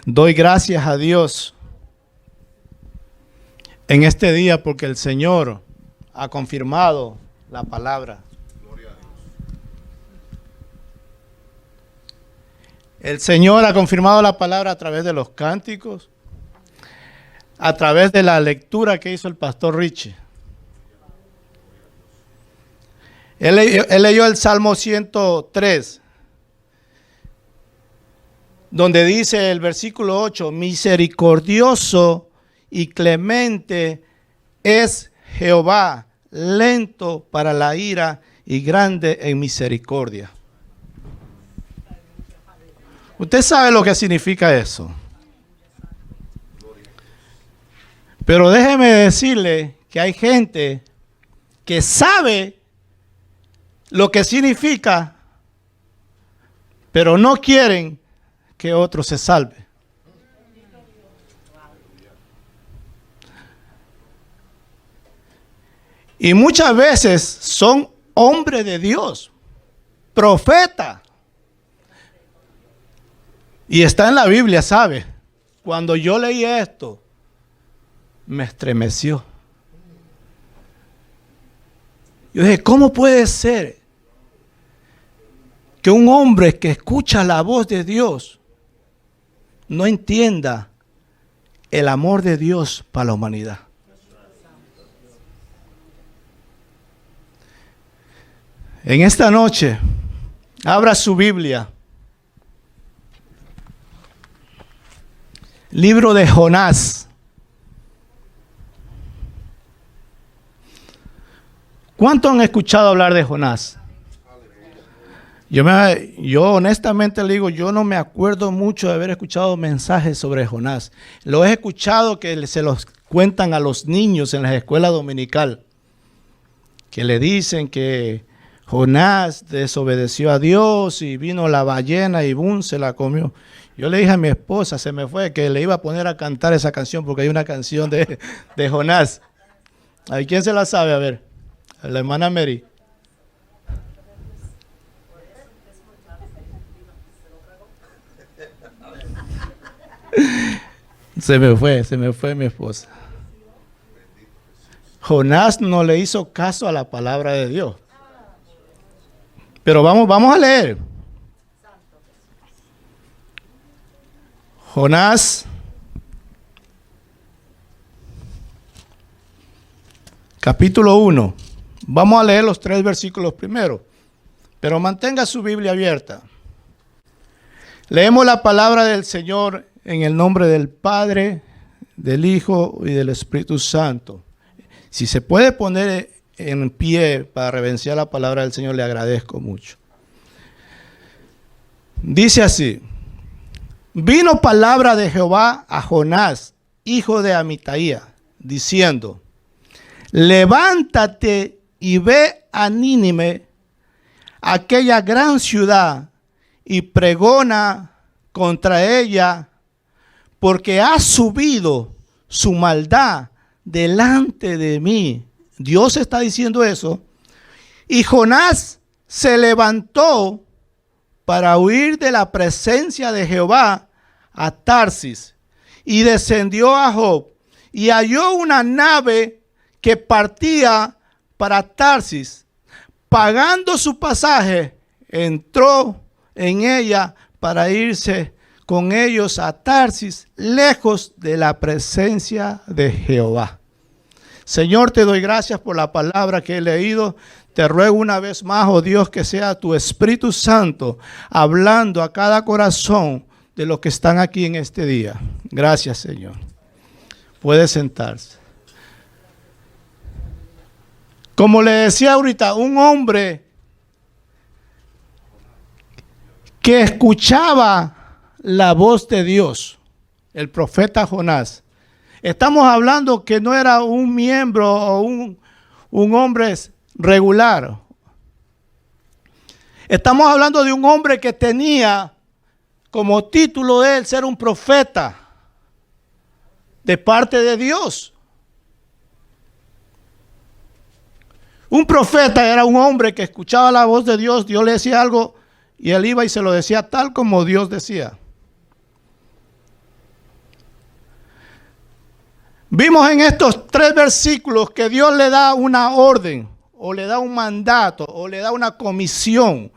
Doy gracias a Dios en este día porque el Señor ha confirmado la palabra. El Señor ha confirmado la palabra a través de los cánticos, a través de la lectura que hizo el pastor Richie. Él leyó el Salmo 103, donde dice el versículo 8, misericordioso y clemente es Jehová, lento para la ira y grande en misericordia. Usted sabe lo que significa eso. Pero déjeme decirle que hay gente que sabe lo que significa, pero no quieren que otro se salve. Y muchas veces son hombres de Dios, profetas. Y está en la Biblia, ¿sabe? Cuando yo leí esto, me estremeció. Yo dije, ¿cómo puede ser que un hombre que escucha la voz de Dios no entienda el amor de Dios para la humanidad? En esta noche, abra su Biblia. Libro de Jonás. ¿Cuánto han escuchado hablar de Jonás? Yo honestamente le digo, yo no me acuerdo mucho de haber escuchado mensajes sobre Jonás. Lo he escuchado que se los cuentan a los niños en la escuela dominical, que le dicen que Jonás desobedeció a Dios y vino la ballena y ¡bum!, se la comió. Yo le dije a mi esposa, se me fue, que le iba a poner a cantar esa canción porque hay una canción de Jonás. ¿A quién se la sabe? A ver, a la hermana Mary. Se me fue mi esposa. Jonás no le hizo caso a la palabra de Dios. Pero vamos a leer. Jonás, capítulo 1. Vamos a leer los 3 versículos primero, pero mantenga su Biblia abierta. Leemos la palabra del Señor en el nombre del Padre, del Hijo y del Espíritu Santo. Si se puede poner en pie para reverenciar la palabra del Señor, le agradezco mucho. Dice así: vino palabra de Jehová a Jonás, hijo de Amitai, diciendo: levántate y ve a Nínive, aquella gran ciudad, y pregona contra ella, porque ha subido su maldad delante de mí. Dios está diciendo eso. Y Jonás se levantó para huir de la presencia de Jehová a Tarsis, y descendió a Job, y halló una nave que partía para Tarsis. Pagando su pasaje, entró en ella para irse con ellos a Tarsis, lejos de la presencia de Jehová. Señor, te doy gracias por la palabra que he leído. Te ruego una vez más, oh Dios, que sea tu Espíritu Santo hablando a cada corazón de los que están aquí en este día. Gracias, Señor. Puede sentarse. Como le decía ahorita, un hombre que escuchaba la voz de Dios, el profeta Jonás. Estamos hablando que no era un miembro o un hombre regular. Estamos hablando de un hombre que tenía como título de él ser un profeta de parte de Dios. Un profeta era un hombre que escuchaba la voz de Dios. Dios le decía algo y él iba y se lo decía tal como Dios decía. Vimos en estos 3 versículos que Dios le da una orden, o le da un mandato, o le da una comisión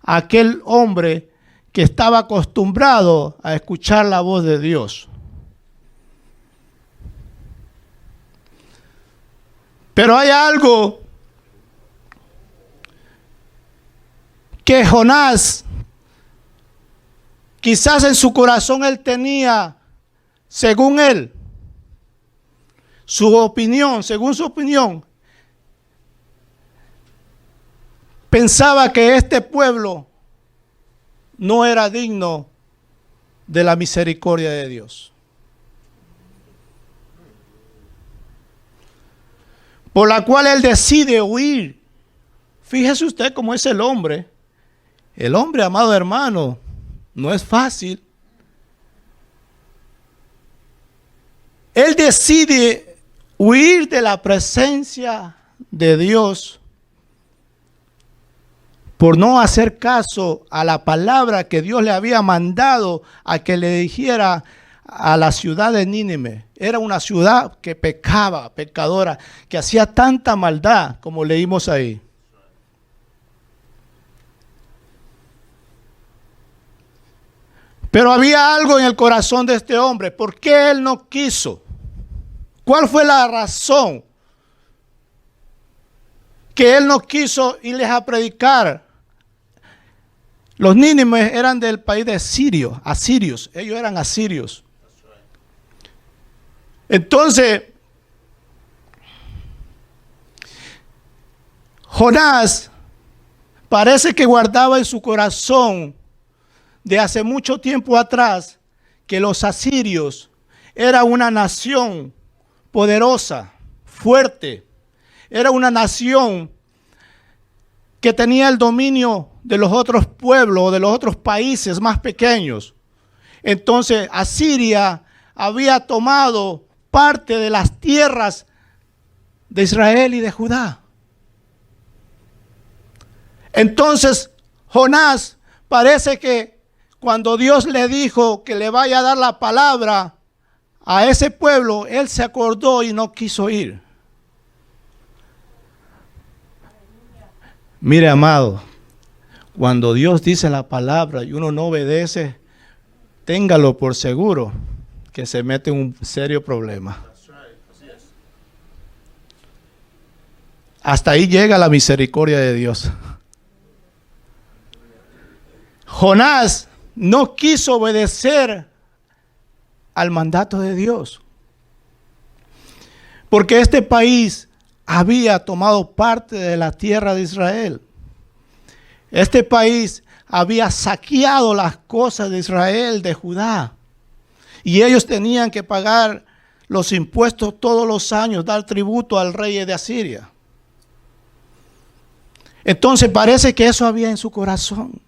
a aquel hombre que estaba acostumbrado a escuchar la voz de Dios. Pero hay algo que Jonás, quizás en su corazón él tenía, según él, según su opinión, pensaba que este pueblo no era digno de la misericordia de Dios. Por la cual él decide huir. Fíjese usted cómo es el hombre. El hombre, amado hermano, no es fácil. Él decide huir de la presencia de Dios por no hacer caso a la palabra que Dios le había mandado a que le dijera a la ciudad de Nínive. Era una ciudad que pecaba, pecadora, que hacía tanta maldad como leímos ahí. Pero había algo en el corazón de este hombre. ¿Por qué él no quiso? ¿Cuál fue la razón que él no quiso irles a predicar? Los nínives eran del país de Sirio, asirios. Ellos eran asirios. Entonces, Jonás parece que guardaba en su corazón de hace mucho tiempo atrás que los asirios era una nación poderosa, fuerte. Era una nación que tenía el dominio de los otros pueblos, de los otros países más pequeños. Entonces, Asiria había tomado parte de las tierras de Israel y de Judá. Entonces, Jonás parece que cuando Dios le dijo que le vaya a dar la palabra a ese pueblo, él se acordó y no quiso ir. Mire, amado, cuando Dios dice la palabra y uno no obedece, téngalo por seguro que se mete en un serio problema. Hasta ahí llega la misericordia de Dios. Jonás no quiso obedecer al mandato de Dios, porque este país había tomado parte de la tierra de Israel. Este país había saqueado las cosas de Israel, de Judá, y ellos tenían que pagar los impuestos todos los años, dar tributo al rey de Asiria. Entonces parece que eso había en su corazón.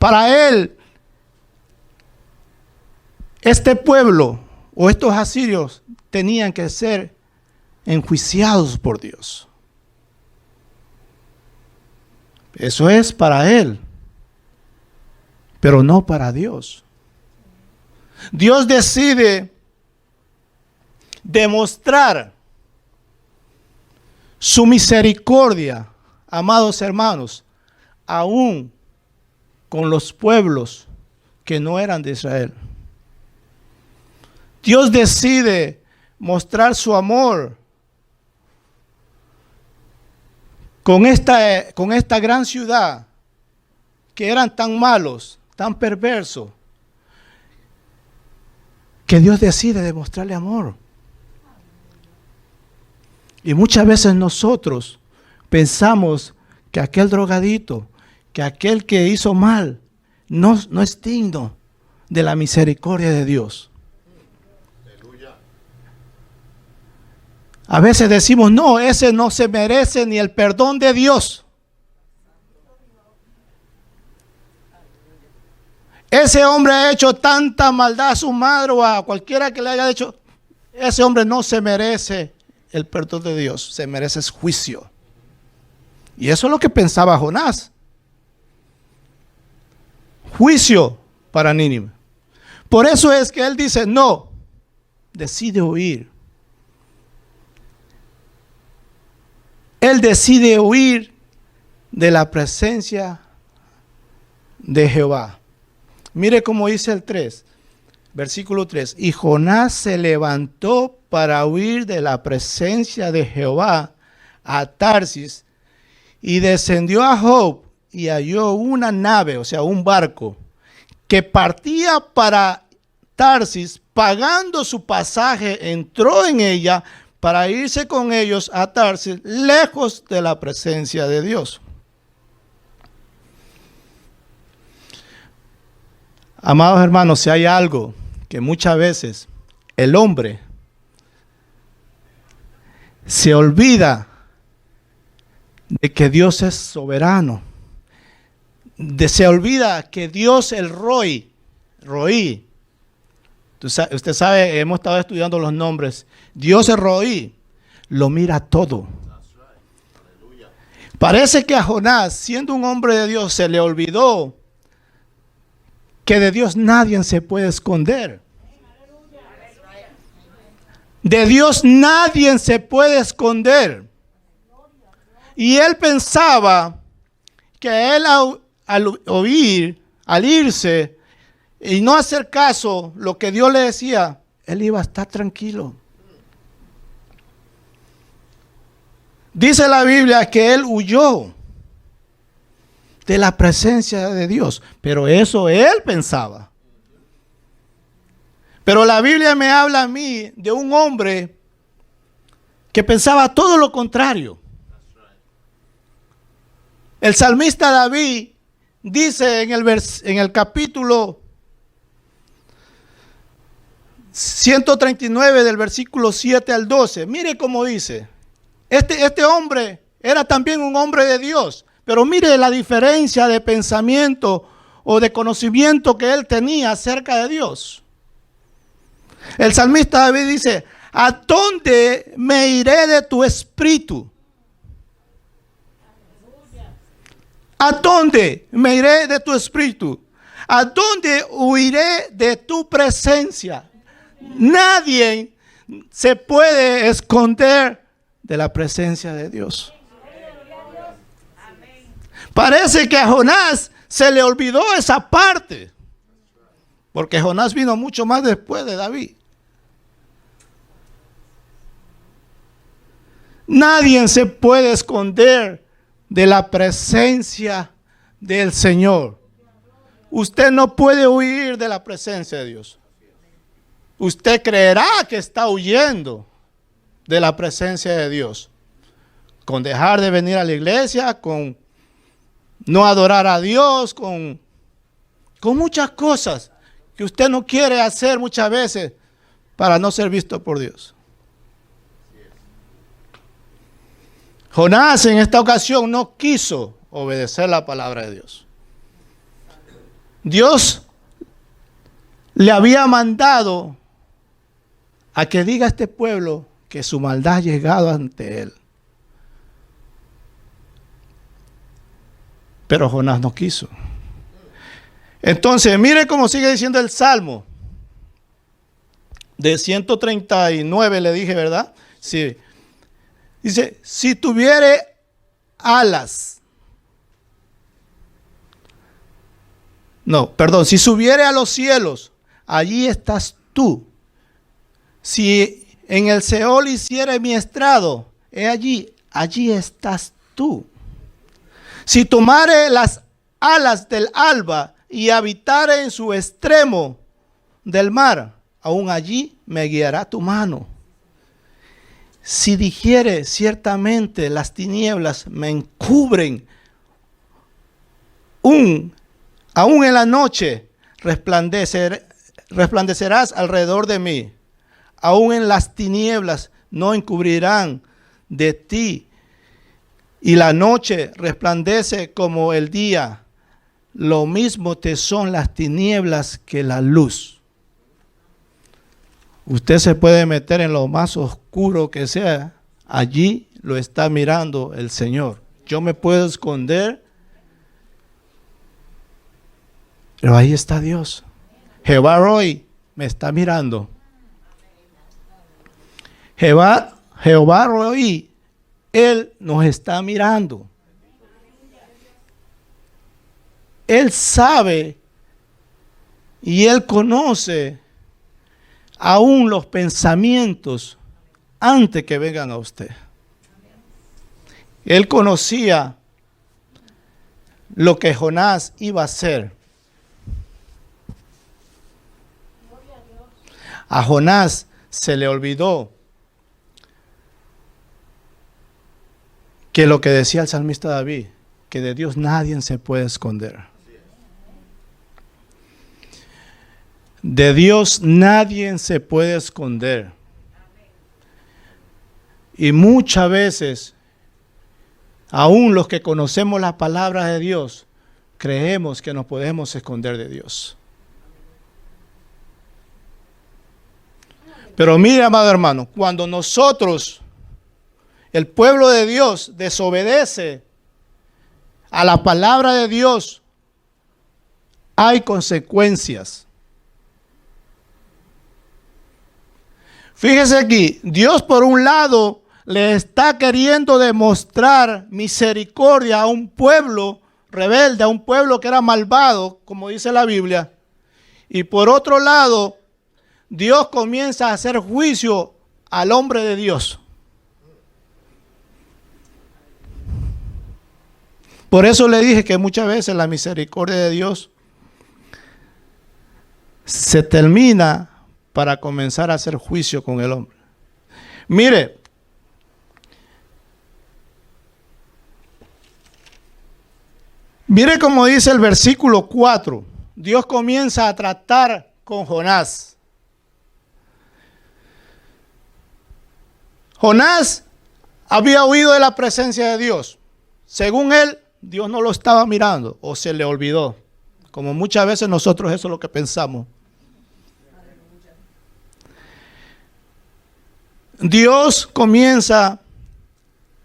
Para él, este pueblo o estos asirios tenían que ser enjuiciados por Dios. Eso es para él, pero no para Dios. Dios decide demostrar su misericordia, amados hermanos, aún con los pueblos que no eran de Israel. Dios decide mostrar su amor con esta gran ciudad, que eran tan malos, tan perversos, que Dios decide demostrarle amor. Y muchas veces nosotros pensamos que aquel drogadito, que aquel que hizo mal, no es digno de la misericordia de Dios. A veces decimos, no, ese no se merece ni el perdón de Dios. Ese hombre ha hecho tanta maldad a su madre o a cualquiera que le haya hecho. Ese hombre no se merece el perdón de Dios, se merece juicio. Y eso es lo que pensaba Jonás. Juicio para Nínive. Por eso es que él dice, no, decide huir. Él decide huir de la presencia de Jehová. Mire cómo dice el 3, versículo 3. Y Jonás se levantó para huir de la presencia de Jehová a Tarsis y descendió a Job y halló una nave, o sea, un barco, que partía para Tarsis. Pagando su pasaje, entró en ella para irse con ellos a Tarsis, lejos de la presencia de Dios. Amados hermanos, si hay algo que muchas veces el hombre se olvida de que Dios es soberano, se olvida que Dios el Roí, usted sabe, hemos estado estudiando los nombres. Dios el Roí lo mira todo. Parece que a Jonás, siendo un hombre de Dios, se le olvidó que de Dios nadie se puede esconder. De Dios nadie se puede esconder. Y él pensaba que él al irse y no hacer caso lo que Dios le decía, él iba a estar tranquilo. Dice la Biblia que él huyó de la presencia de Dios, pero eso él pensaba. Pero la Biblia me habla a mí de un hombre que pensaba todo lo contrario. El salmista David dice en el capítulo 139 del versículo 7 al 12. Mire cómo dice. Este hombre era también un hombre de Dios, pero mire la diferencia de pensamiento o de conocimiento que él tenía acerca de Dios. El salmista David dice: ¿a dónde me iré de tu espíritu? ¿A dónde me iré de tu espíritu? ¿A dónde huiré de tu presencia? Nadie se puede esconder de la presencia de Dios. Parece que a Jonás se le olvidó esa parte, porque Jonás vino mucho más después de David. Nadie se puede esconder de la presencia del Señor. Usted no puede huir de la presencia de Dios. Usted creerá que está huyendo de la presencia de Dios, con dejar de venir a la iglesia, con no adorar a Dios, con muchas cosas que usted no quiere hacer muchas veces para no ser visto por Dios. Jonás en esta ocasión no quiso obedecer la palabra de Dios. Dios le había mandado a que diga a este pueblo que su maldad ha llegado ante él. Pero Jonás no quiso. Entonces, mire cómo sigue diciendo el Salmo. De 139 le dije, ¿verdad? Sí. Dice: si tuviere alas. No, perdón. Si subiere a los cielos, allí estás tú. Si en el Seol hiciere mi estrado, he allí estás tú. Si tomare las alas del alba y habitare en su extremo del mar, aún allí me guiará tu mano. Si dijere ciertamente las tinieblas me encubren, aún en la noche resplandecerás alrededor de mí. Aún en las tinieblas no encubrirán de ti, y la noche resplandece como el día. Lo mismo te son las tinieblas que la luz. Usted se puede meter en lo más oscuro que sea. Allí lo está mirando el Señor. Yo me puedo esconder, pero ahí está Dios. Jehová Roí me está mirando. Jehová Roí, Él nos está mirando. Él sabe y Él conoce aún los pensamientos antes que vengan a usted. Él conocía lo que Jonás iba a hacer. A Jonás se le olvidó que lo que decía el salmista David, que de Dios nadie se puede esconder. De Dios nadie se puede esconder. Y muchas veces, aún los que conocemos las palabras de Dios, creemos que nos podemos esconder de Dios. Pero mire, amado hermano, cuando nosotros, el pueblo de Dios, desobedece a la palabra de Dios, hay consecuencias. Fíjese aquí, Dios por un lado le está queriendo demostrar misericordia a un pueblo rebelde, a un pueblo que era malvado, como dice la Biblia. Y por otro lado, Dios comienza a hacer juicio al hombre de Dios. Por eso le dije que muchas veces la misericordia de Dios se termina para comenzar a hacer juicio con el hombre. Mire, cómo dice el versículo 4. Dios comienza a tratar con Jonás. Jonás había huido de la presencia de Dios. Según él, Dios no lo estaba mirando o se le olvidó. Como muchas veces nosotros eso es lo que pensamos. Dios comienza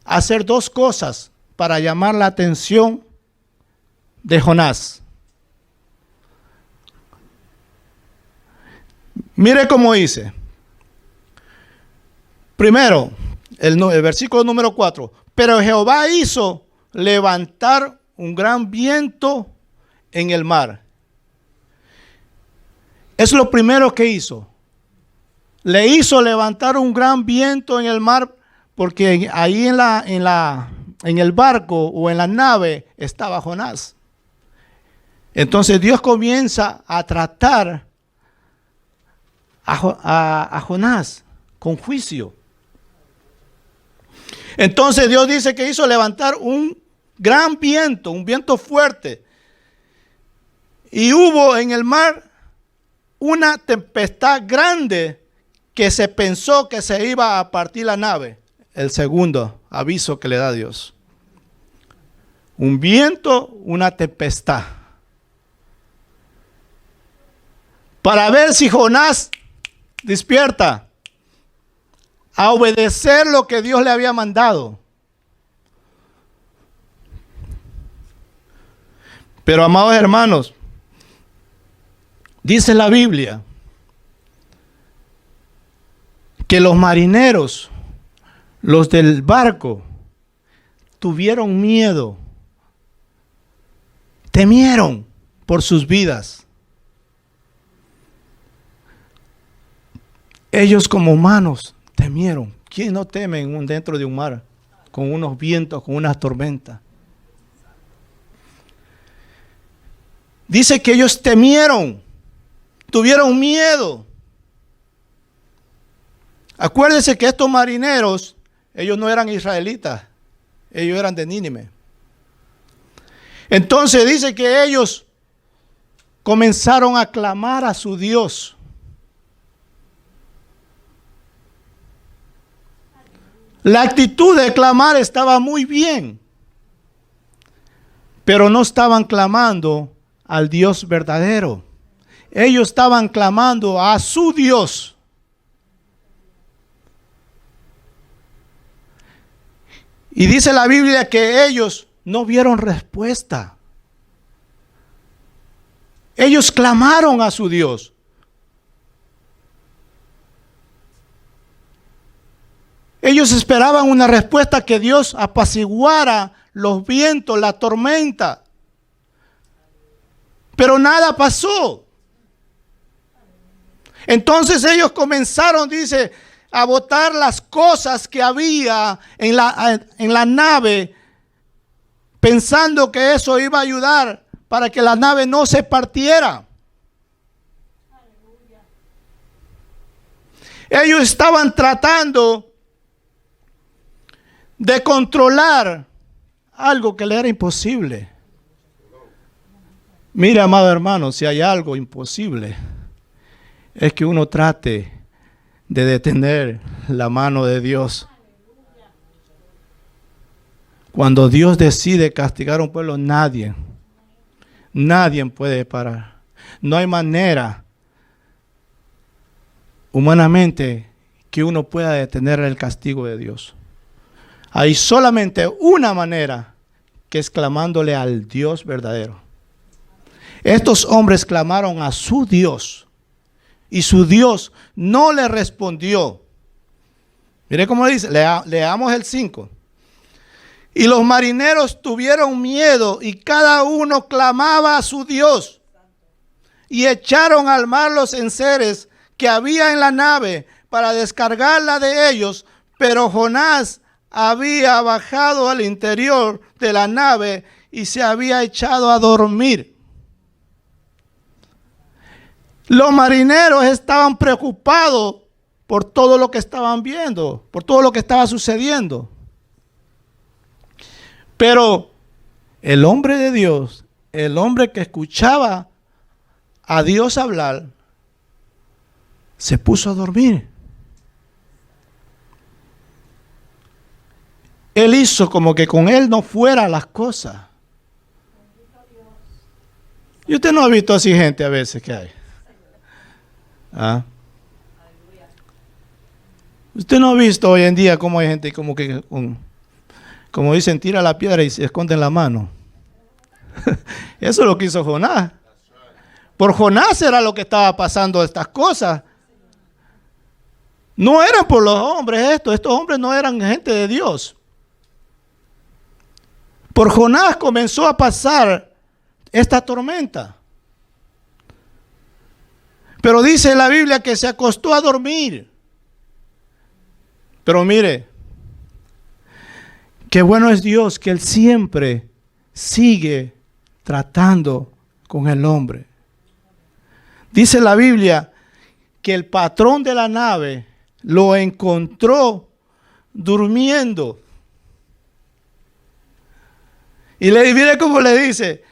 a hacer dos cosas para llamar la atención de Jonás. Mire cómo dice. Primero, el versículo número 4. Pero Jehová hizo levantar un gran viento en el mar. Es lo primero que hizo. Le hizo levantar un gran viento en el mar porque ahí en el barco o en la nave estaba Jonás. Entonces Dios comienza a tratar a Jonás con juicio. Entonces Dios dice que hizo levantar un gran viento, un viento fuerte. Y hubo en el mar una tempestad grande que se pensó que se iba a partir la nave. El segundo aviso que le da Dios. Un viento, una tempestad. Para ver si Jonás despierta a obedecer lo que Dios le había mandado. Pero amados hermanos, dice la Biblia que los marineros, los del barco, tuvieron miedo, temieron por sus vidas. Ellos como humanos temieron. ¿Quién no teme dentro de un mar con unos vientos, con unas tormentas? Dice que ellos temieron, tuvieron miedo. Acuérdense que estos marineros, ellos no eran israelitas, ellos eran de Nínive. Entonces dice que ellos comenzaron a clamar a su Dios. La actitud de clamar estaba muy bien, pero no estaban clamando al Dios verdadero. Ellos estaban clamando a su Dios. Y dice la Biblia que ellos no vieron respuesta. Ellos clamaron a su Dios. Ellos esperaban una respuesta, que Dios apaciguara los vientos, la tormenta. Pero nada pasó. Entonces ellos comenzaron, dice, a botar las cosas que había en la nave, pensando que eso iba a ayudar para que la nave no se partiera. Ellos estaban tratando de controlar algo que le era imposible. Mira, amado hermano, si hay algo imposible, es que uno trate de detener la mano de Dios. Cuando Dios decide castigar a un pueblo, nadie puede parar. No hay manera humanamente que uno pueda detener el castigo de Dios. Hay solamente una manera, que es clamándole al Dios verdadero. Estos hombres clamaron a su Dios y su Dios no le respondió. Mire cómo dice, leamos el 5. Y los marineros tuvieron miedo y cada uno clamaba a su Dios. Y echaron al mar los enseres que había en la nave para descargarla de ellos, pero Jonás había bajado al interior de la nave y se había echado a dormir. Los marineros estaban preocupados por todo lo que estaban viendo, por todo lo que estaba sucediendo. Pero el hombre de Dios, el hombre que escuchaba a Dios hablar, se puso a dormir. Él hizo como que con él no fueran las cosas. Y usted no ha visto así gente a veces que hay. ¿Ah? Usted no ha visto hoy en día cómo hay gente como que, como dicen, tira la piedra y se esconde en la mano. Eso es lo que hizo Jonás. Por Jonás era lo que estaba pasando estas cosas. No eran por los hombres estos hombres no eran gente de Dios. Por Jonás comenzó a pasar esta tormenta. Pero dice la Biblia que se acostó a dormir. Pero mire, qué bueno es Dios, que Él siempre sigue tratando con el hombre. Dice la Biblia que el patrón de la nave lo encontró durmiendo. Y mire cómo le dice.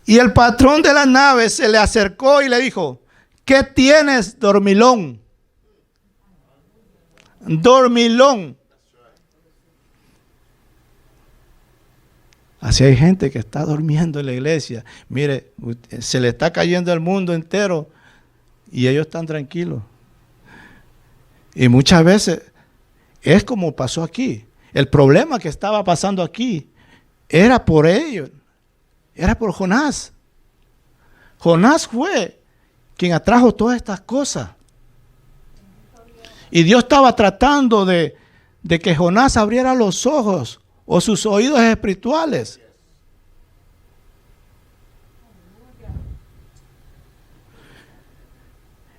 Y el patrón de la nave se le acercó y le dijo: ¿qué tienes, dormilón? Dormilón. Así hay gente que está durmiendo en la iglesia. Mire, se le está cayendo el mundo entero y ellos están tranquilos. Y muchas veces es como pasó aquí. El problema que estaba pasando aquí era por ellos. Era por Jonás. Jonás fue quien atrajo todas estas cosas. Y Dios estaba tratando de que Jonás abriera los ojos o sus oídos espirituales.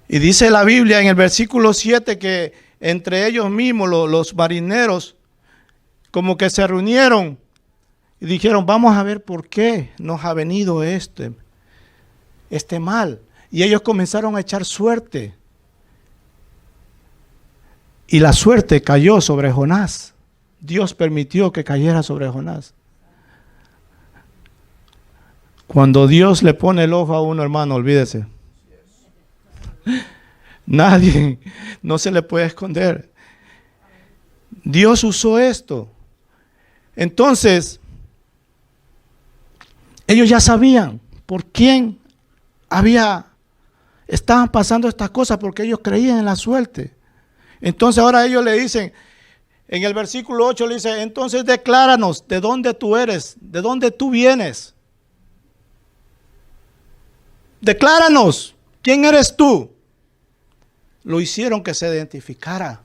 Y dice la Biblia en el versículo 7 que entre ellos mismos los marineros como que se reunieron y dijeron: vamos a ver por qué nos ha venido este mal. Y ellos comenzaron a echar suerte. Y la suerte cayó sobre Jonás. Dios permitió que cayera sobre Jonás. Cuando Dios le pone el ojo a uno, hermano, olvídese. Nadie, no se le puede esconder. Dios usó esto. Entonces, ellos ya sabían por quién estaban pasando estas cosas, porque ellos creían en la suerte. Entonces ahora ellos le dicen, en el versículo 8 le dice: entonces decláranos de dónde tú eres, de dónde tú vienes. Decláranos, ¿quién eres tú? lo hicieron que se identificara.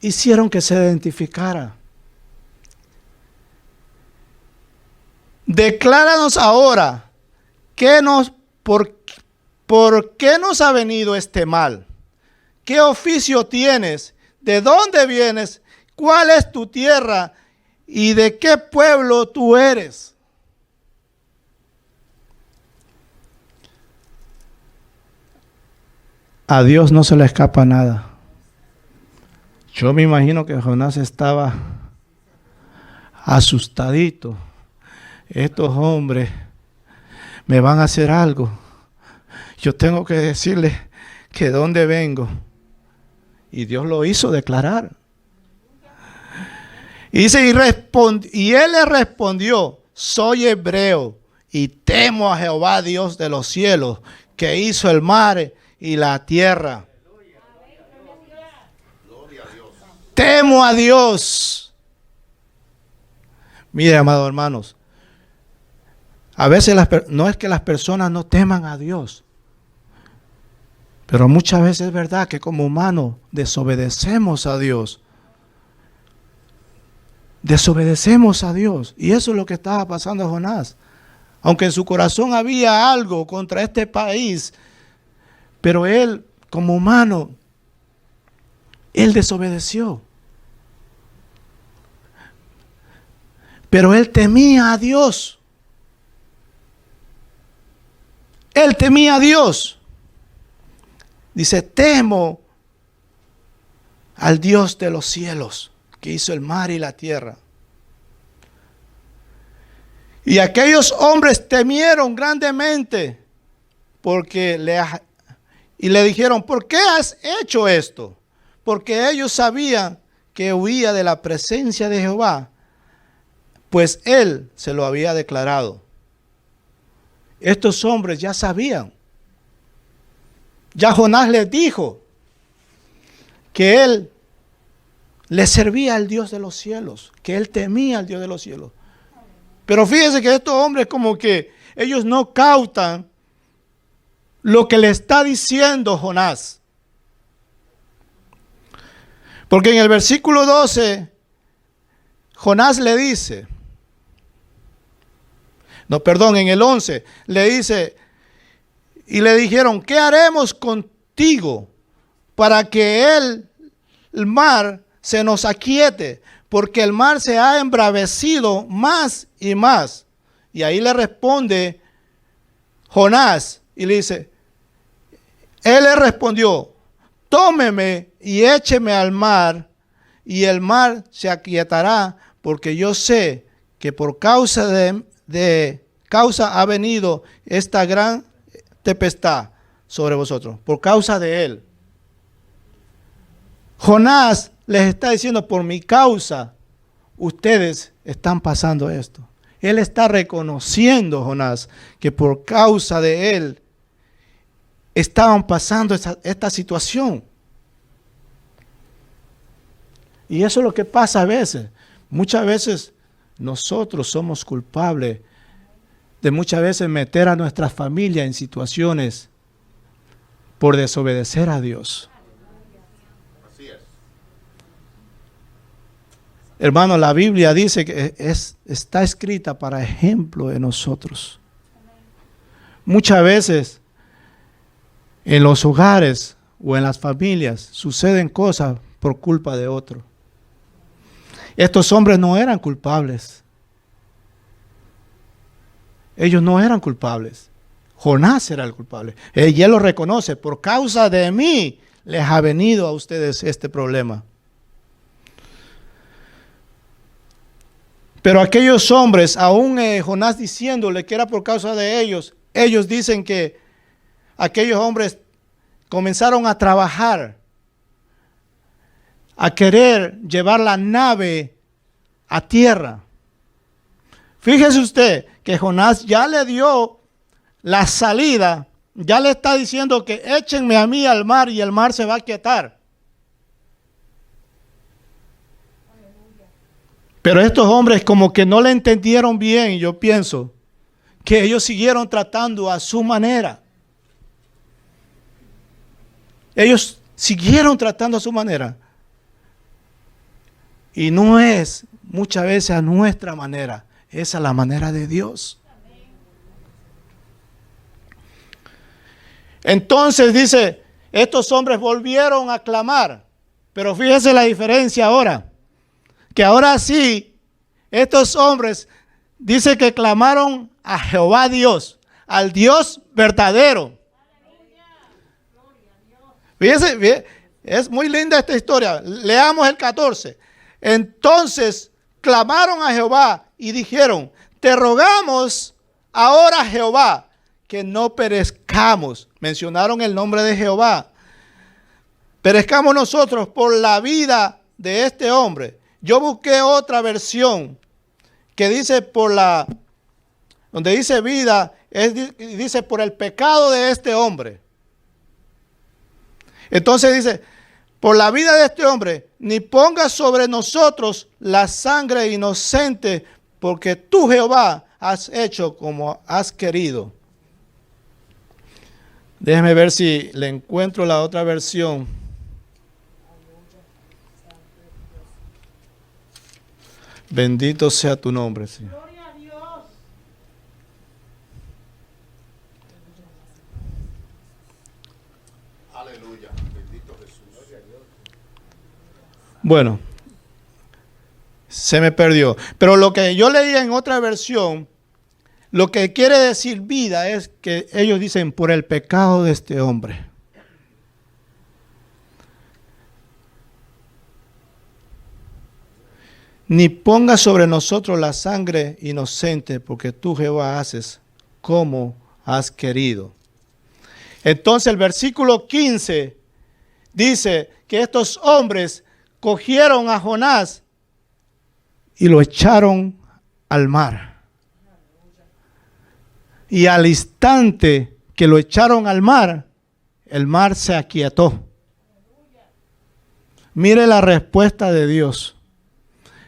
Hicieron que se identificara. Decláranos ahora por qué nos ha venido este mal. ¿Qué oficio tienes? ¿De dónde vienes? ¿Cuál es tu tierra? ¿Y de qué pueblo tú eres? A Dios no se le escapa nada. Yo me imagino que Jonás estaba asustadito. Estos hombres me van a hacer algo. Yo tengo que decirles que de dónde vengo. Y Dios lo hizo declarar. Y dice, y él le respondió, soy hebreo y temo a Jehová Dios de los cielos, que hizo el mar y la tierra. Temo a Dios. Mire, amados hermanos, a veces no es que las personas no teman a Dios, pero muchas veces es verdad que como humanos desobedecemos a Dios. Desobedecemos a Dios. Y eso es lo que estaba pasando a Jonás. Aunque en su corazón había algo contra este país, pero él, como humano, él desobedeció. Pero él temía a Dios. Él temía a Dios. Dice, temo al Dios de los cielos, que hizo el mar y la tierra. Y aquellos hombres temieron grandemente y le dijeron, ¿por qué has hecho esto? Porque ellos sabían que huía de la presencia de Jehová, pues él se lo había declarado. Estos hombres ya sabían. Ya Jonás les dijo que él le servía al Dios de los cielos, que él temía al Dios de los cielos. Pero fíjense que estos hombres como que ellos no cautan lo que le está diciendo Jonás. Porque en el versículo 12, Jonás le dice, en el 11, le dice, y le dijeron, ¿qué haremos contigo para que el mar se nos aquiete? Porque el mar se ha embravecido más y más. Y ahí le responde Jonás y le dice, él le respondió, tómeme y écheme al mar y el mar se aquietará, porque yo sé que por causa causa ha venido esta gran tempestad sobre vosotros, por causa de él. Jonás les está diciendo, por mi causa, ustedes están pasando esto. Él está reconociendo, Jonás, que por causa de él estaban pasando esta situación. Y eso es lo que pasa a veces. Muchas veces nosotros somos culpables de muchas veces meter a nuestra familia en situaciones por desobedecer a Dios. Así es. Hermano, la Biblia dice que está escrita para ejemplo de nosotros. Muchas veces en los hogares o en las familias suceden cosas por culpa de otro. Estos hombres no eran culpables. Ellos no eran culpables. Jonás era el culpable. Y él lo reconoce. Por causa de mí les ha venido a ustedes este problema. Pero aquellos hombres, aún Jonás diciéndole que era por causa de ellos, ellos dicen que aquellos hombres comenzaron a trabajar, a querer llevar la nave a tierra. Fíjese usted que Jonás ya le dio la salida, ya le está diciendo que échenme a mí al mar y el mar se va a aquietar. Pero estos hombres como que no le entendieron bien, yo pienso, que ellos siguieron tratando a su manera. Ellos siguieron tratando a su manera. Y no es muchas veces a nuestra manera, es a la manera de Dios. Entonces dice, estos hombres volvieron a clamar. Pero fíjese la diferencia ahora. Que ahora sí, estos hombres dice que clamaron a Jehová Dios, al Dios verdadero. Fíjese, es muy linda esta historia. Leamos el 14. Entonces clamaron a Jehová y dijeron, te rogamos ahora, Jehová, que no perezcamos. Mencionaron el nombre de Jehová. Perezcamos nosotros por la vida de este hombre. Yo busqué otra versión que dice donde dice vida, dice por el pecado de este hombre. Entonces dice, por la vida de este hombre, ni pongas sobre nosotros la sangre inocente, porque tú, Jehová, has hecho como has querido. Déjeme ver si le encuentro la otra versión. Bendito sea tu nombre, Señor. Gloria a Dios. Aleluya. Bendito Jesús. Bueno, se me perdió. Pero lo que yo leía en otra versión, lo que quiere decir vida es que ellos dicen por el pecado de este hombre. Ni ponga sobre nosotros la sangre inocente, porque tú, Jehová, haces como has querido. Entonces el versículo 15 dice que estos hombres cogieron a Jonás y lo echaron al mar. Y al instante que lo echaron al mar, el mar se aquietó. Mire la respuesta de Dios.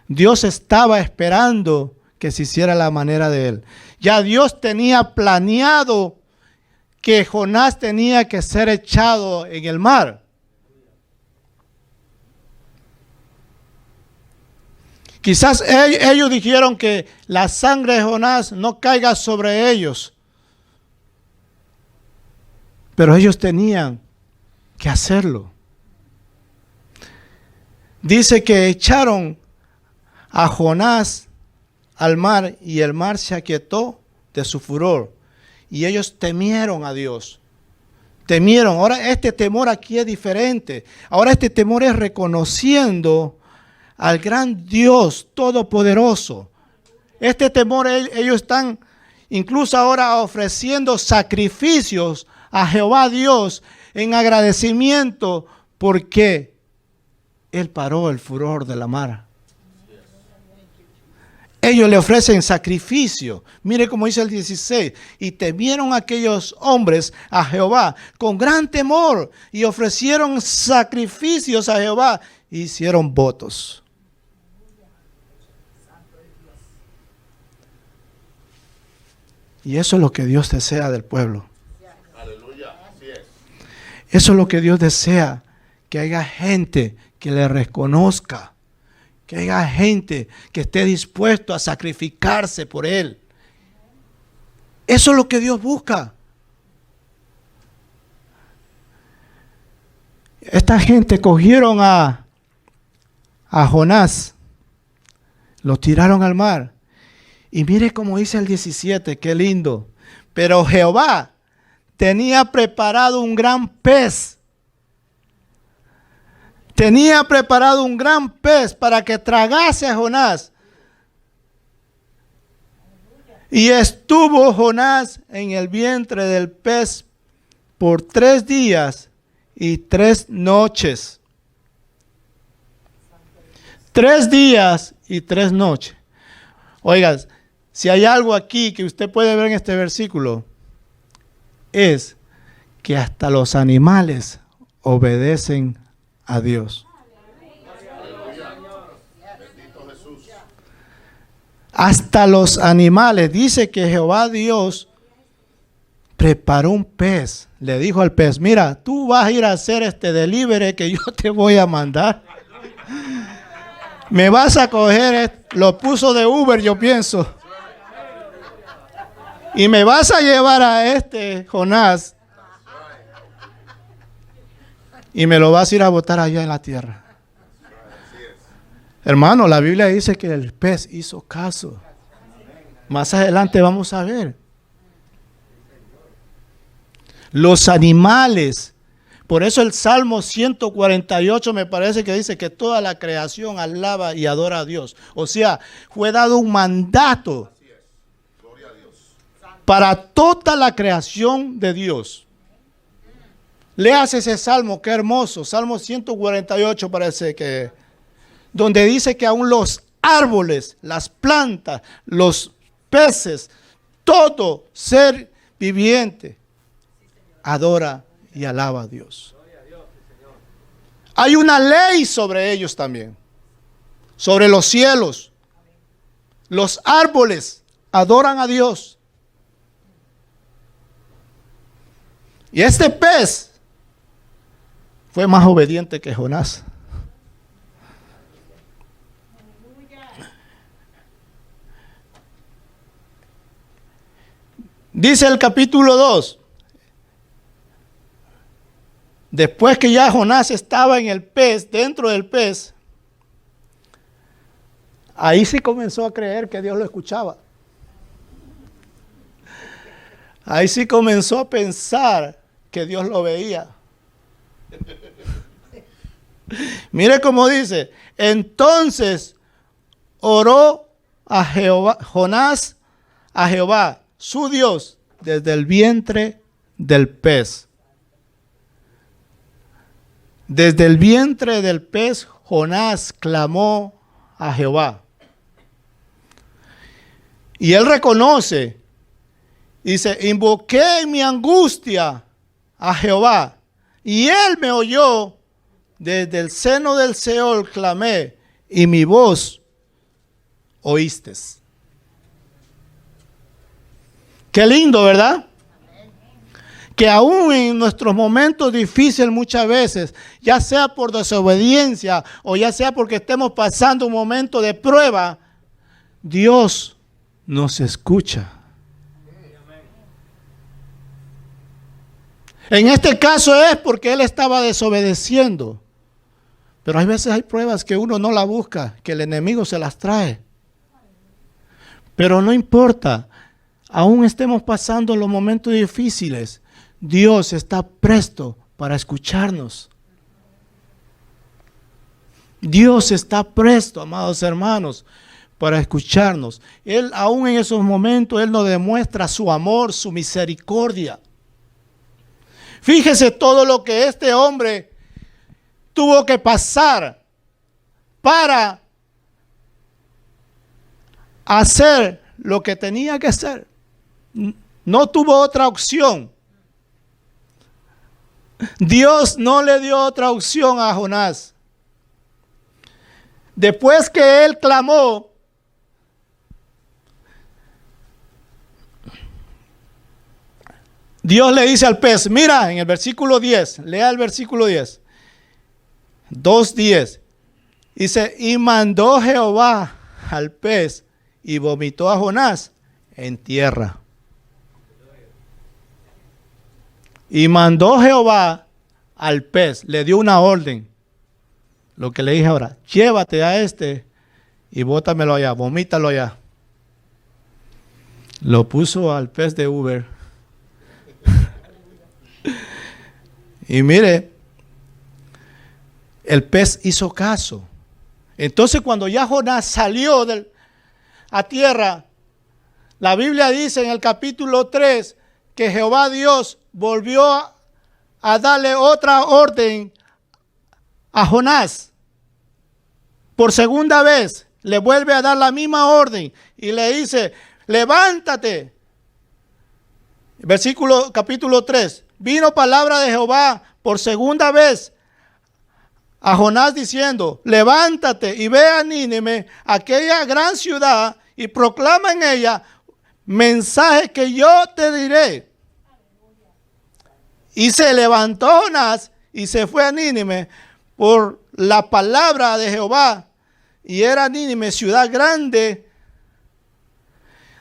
Dios estaba esperando que se hiciera la manera de él. Ya Dios tenía planeado que Jonás tenía que ser echado en el mar. Quizás ellos dijeron que la sangre de Jonás no caiga sobre ellos. Pero ellos tenían que hacerlo. Dice que echaron a Jonás al mar y el mar se aquietó de su furor. Y ellos temieron a Dios. Temieron. Ahora este temor aquí es diferente. Ahora este temor es reconociendo al gran Dios todopoderoso. Este temor ellos están incluso ahora ofreciendo sacrificios a Jehová Dios en agradecimiento porque Él paró el furor de la mar. Ellos le ofrecen sacrificio. Mire cómo dice el 16. Y temieron aquellos hombres a Jehová con gran temor y ofrecieron sacrificios a Jehová e hicieron votos. Y eso es lo que Dios desea del pueblo. Aleluya. Así es. Eso es lo que Dios desea. Que haya gente que le reconozca. Que haya gente que esté dispuesto a sacrificarse por Él. Eso es lo que Dios busca. Esta gente cogieron a Jonás, lo tiraron al mar. Y mire cómo dice el 17, qué lindo. Pero Jehová tenía preparado un gran pez. Tenía preparado un gran pez para que tragase a Jonás. Y estuvo Jonás en el vientre del pez por 3 días y 3 noches. 3 días y 3 noches. Oiga, si hay algo aquí que usted puede ver en este versículo, es que hasta los animales obedecen a Dios. Bendito Jesús. Hasta los animales. Dice que Jehová Dios preparó un pez. Le dijo al pez, mira, tú vas a ir a hacer este delivery que yo te voy a mandar. Me vas a coger, lo puso de Uber, yo pienso. Y me vas a llevar a este Jonás. Y me lo vas a ir a botar allá en la tierra. Hermano, la Biblia dice que el pez hizo caso. Más adelante vamos a ver. Los animales. Por eso el Salmo 148 me parece que dice que toda la creación alaba y adora a Dios. O sea, fue dado un mandato para toda la creación de Dios. Leas ese salmo, qué hermoso. Salmo 148 parece que, donde dice que aún los árboles, las plantas, los peces, todo ser viviente adora y alaba a Dios. Hay una ley sobre ellos también, sobre los cielos. Los árboles adoran a Dios. Y este pez fue más obediente que Jonás. Dice el capítulo 2. Después que ya Jonás estaba en el pez, dentro del pez, ahí sí comenzó a creer que Dios lo escuchaba. Ahí sí comenzó a pensar que Dios lo veía. Mire cómo dice, entonces oró a Jehová, Jonás a Jehová, su Dios, desde el vientre del pez. Desde el vientre del pez, Jonás clamó a Jehová. Y él reconoce, dice, invoqué en mi angustia a Jehová, y él me oyó. Desde el seno del Seol clamé, y mi voz oíste. Qué lindo, ¿verdad? Que aún en nuestros momentos difíciles muchas veces, ya sea por desobediencia o ya sea porque estemos pasando un momento de prueba, Dios nos escucha. En este caso es porque él estaba desobedeciendo. Pero hay veces hay pruebas que uno no la busca, que el enemigo se las trae. Pero no importa, aún estemos pasando los momentos difíciles, Dios está presto para escucharnos. Dios está presto, amados hermanos, para escucharnos. Él, aún en esos momentos, Él nos demuestra su amor, su misericordia. Fíjese todo lo que este hombre tuvo que pasar para hacer lo que tenía que hacer. No tuvo otra opción. Dios no le dio otra opción a Jonás. Después que él clamó, Dios le dice al pez, mira en el versículo 10, lea el versículo 10, 2:10, dice, y mandó Jehová al pez y vomitó a Jonás en tierra. Y mandó Jehová al pez, le dio una orden, lo que le dije ahora, llévate a este y bótamelo allá, vomítalo allá. Lo puso al pez de Uber. Y mire, el pez hizo caso. Entonces cuando ya Jonás salió a tierra, la Biblia dice en el capítulo 3 que Jehová Dios volvió a darle otra orden a Jonás. Por segunda vez le vuelve a dar la misma orden y le dice, levántate. Versículo capítulo 3. Vino palabra de Jehová por segunda vez a Jonás diciendo, levántate y ve a Nínive, aquella gran ciudad, y proclama en ella mensaje que yo te diré. Y se levantó Jonás y se fue a Nínive por la palabra de Jehová. Y era Nínive ciudad grande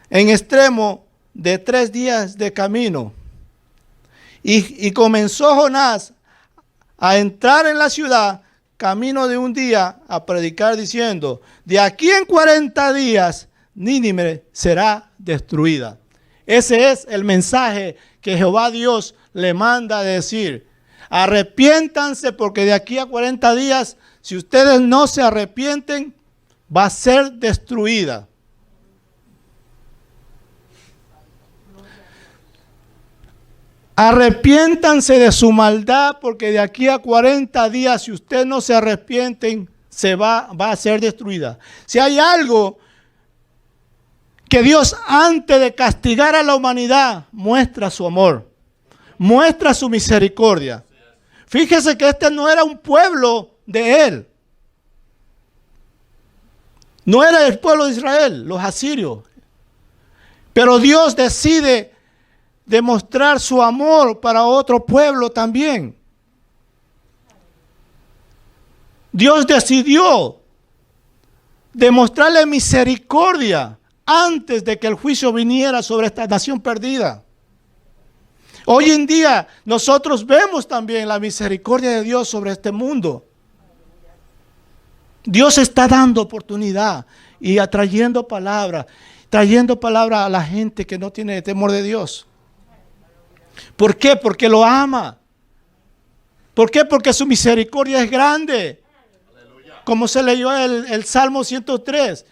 en extremo de 3 días de camino. Y comenzó Jonás a entrar en la ciudad camino de un día a predicar diciendo: de aquí en 40 días Nínive será destruida. Ese es el mensaje que Jehová Dios le manda a decir. Arrepiéntanse, porque de aquí a 40 días, si ustedes no se arrepienten, va a ser destruida. Arrepiéntanse de su maldad, porque de aquí a 40 días, si ustedes no se arrepienten, va a ser destruida. Si hay algo que Dios, antes de castigar a la humanidad, muestra su amor, muestra su misericordia. Fíjese que este no era un pueblo de él. No era el pueblo de Israel, los asirios. Pero Dios decide demostrar su amor para otro pueblo también. Dios decidió demostrarle misericordia antes de que el juicio viniera sobre esta nación perdida. Hoy en día nosotros vemos también la misericordia de Dios sobre este mundo. Dios está dando oportunidad y trayendo palabra a la gente que no tiene temor de Dios. ¿Por qué? Porque lo ama. ¿Por qué? Porque su misericordia es grande. Como se leyó el Salmo 103.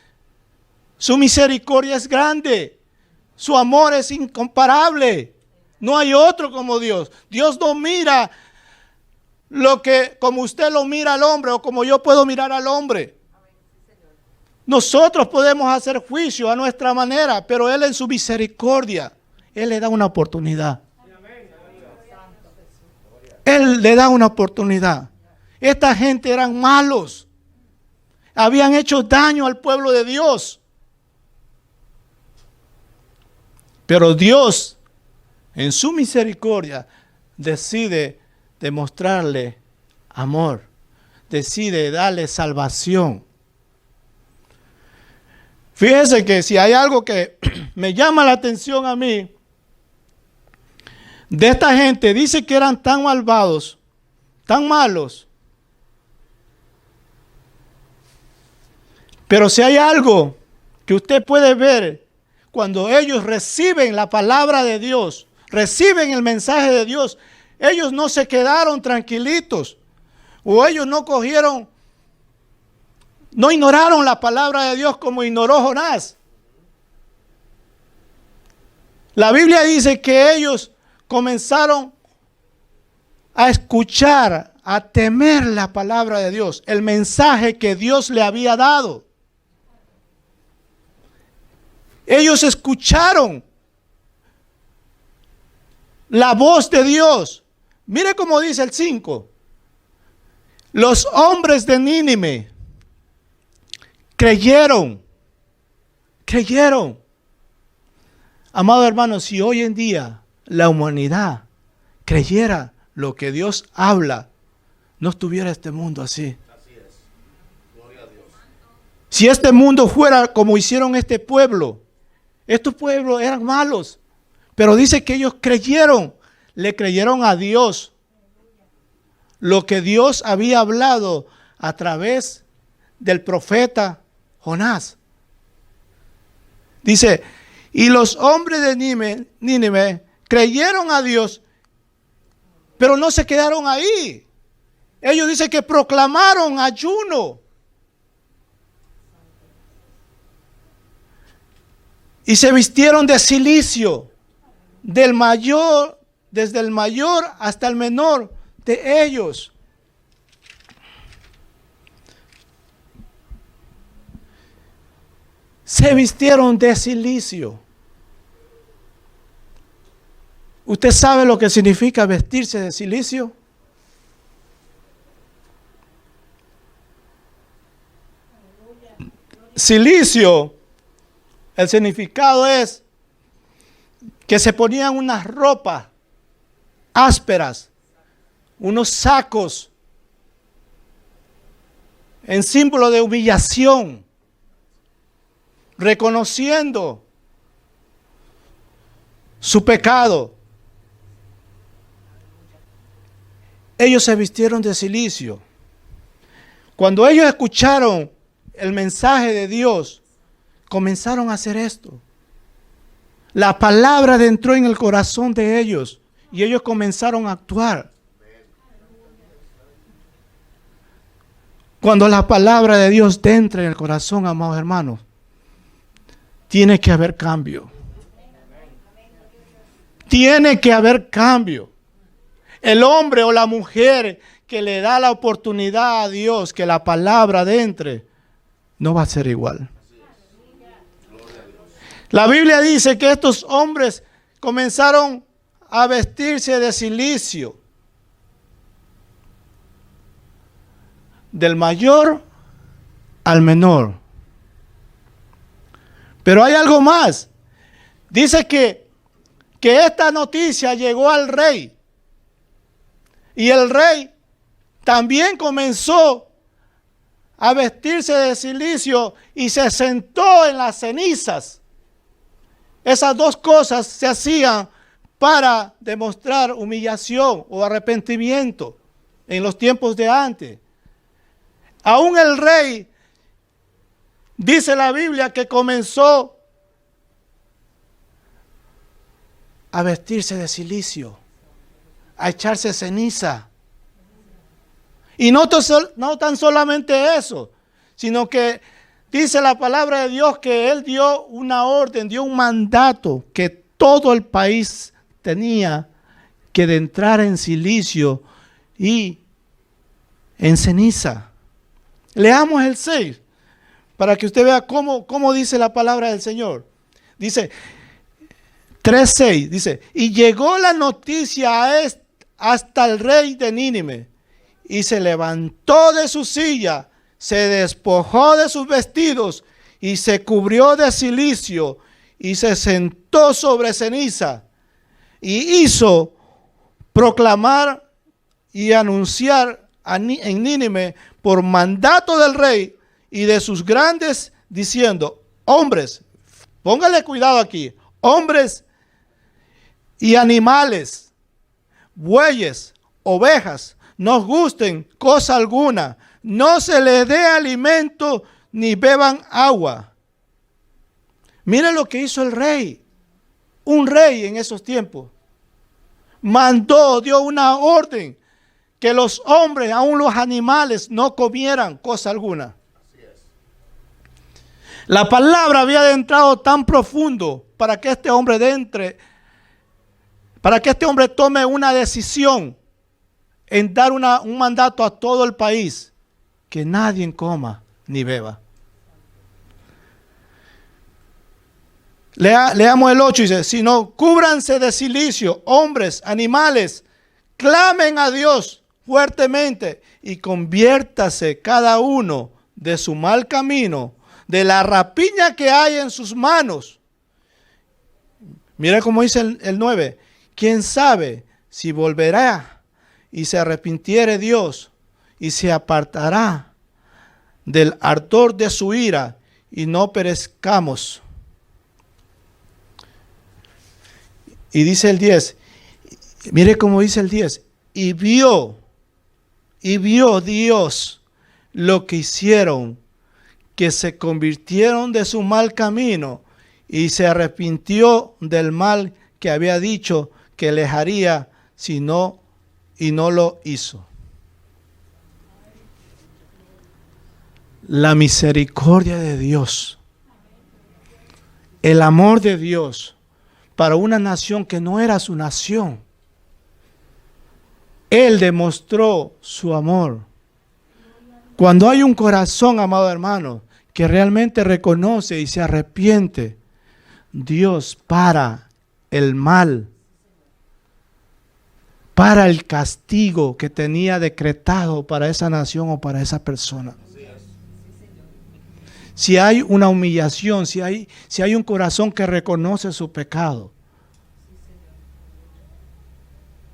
Su misericordia es grande. Su amor es incomparable. No hay otro como Dios. Dios no mira como usted lo mira al hombre o como yo puedo mirar al hombre. Nosotros podemos hacer juicio a nuestra manera, pero Él en su misericordia, Él le da una oportunidad. Él le da una oportunidad. Esta gente eran malos. Habían hecho daño al pueblo de Dios. Pero Dios, en su misericordia, decide demostrarle amor. Decide darle salvación. Fíjense que si hay algo que me llama la atención a mí, de esta gente, dice que eran tan malvados, tan malos. Pero si hay algo que usted puede ver cuando ellos reciben la palabra de Dios, reciben el mensaje de Dios, ellos no se quedaron tranquilitos, o ellos no ignoraron la palabra de Dios como ignoró Jonás. La Biblia dice que ellos comenzaron a escuchar, a temer la palabra de Dios, el mensaje que Dios le había dado. Ellos escucharon la voz de Dios. Mire cómo dice el 5. Los hombres de Nínive creyeron. Amado hermano, si hoy en día la humanidad creyera lo que Dios habla, no estuviera este mundo así. Así es. Gloria a Dios. Si este mundo fuera como hicieron este pueblo, estos pueblos eran malos, pero dice que ellos creyeron, le creyeron a Dios. Lo que Dios había hablado a través del profeta Jonás. Dice, y los hombres de Nínive creyeron a Dios, pero no se quedaron ahí. Ellos dicen que proclamaron ayuno. Y se vistieron de cilicio, desde el mayor hasta el menor de ellos. Se vistieron de cilicio. ¿Usted sabe lo que significa vestirse de cilicio? Cilicio El significado es que se ponían unas ropas ásperas, unos sacos, en símbolo de humillación, reconociendo su pecado. Ellos se vistieron de cilicio. Cuando ellos escucharon el mensaje de Dios, comenzaron a hacer esto. La palabra entró en el corazón de ellos y ellos comenzaron a actuar. Cuando la palabra de Dios entra en el corazón, amados hermanos, tiene que haber cambio. Tiene que haber cambio. El hombre o la mujer que le da la oportunidad a Dios que la palabra entre, no va a ser igual. La Biblia dice que estos hombres comenzaron a vestirse de cilicio. Del mayor al menor. Pero hay algo más. Dice que esta noticia llegó al rey. Y el rey también comenzó a vestirse de cilicio y se sentó en las cenizas. Esas dos cosas se hacían para demostrar humillación o arrepentimiento en los tiempos de antes. Aún el rey, dice la Biblia, que comenzó a vestirse de cilicio, a echarse ceniza. Y no tan solamente eso, sino que dice la palabra de Dios que él dio una orden, dio un mandato que todo el país tenía que de entrar en cilicio y en ceniza. Leamos el 6 para que usted vea cómo dice la palabra del Señor. Dice 3:6, dice, y llegó la noticia hasta el rey de Nínive, y se levantó de su silla, se despojó de sus vestidos, y se cubrió de cilicio, y se sentó sobre ceniza, y hizo proclamar y anunciar en Nínive por mandato del rey y de sus grandes, diciendo, hombres, póngale cuidado aquí, hombres y animales, bueyes, ovejas, no os gusten cosa alguna, no se les dé alimento ni beban agua. Miren lo que hizo el rey, un rey en esos tiempos. Mandó, dio una orden que los hombres, aun los animales, no comieran cosa alguna. La palabra había adentrado tan profundo para que este hombre tome una decisión en dar un mandato a todo el país, que nadie coma ni beba. Leamos el 8, dice, sino cúbranse de cilicio, hombres, animales, clamen a Dios fuertemente y conviértase cada uno de su mal camino, de la rapiña que hay en sus manos. Mira cómo dice el 9, quién sabe si volverá y se arrepintiere Dios y se apartará del ardor de su ira y no perezcamos. Y dice el 10, mire cómo dice el 10, y vio Dios lo que hicieron, que se convirtieron de su mal camino y se arrepintió del mal que había dicho que les haría y no lo hizo. La misericordia de Dios, el amor de Dios para una nación que no era su nación. Él demostró su amor. Cuando hay un corazón, amado hermano, que realmente reconoce y se arrepiente, Dios para el mal, para el castigo que tenía decretado para esa nación o para esa persona. si hay una humillación, si hay un corazón que reconoce su pecado.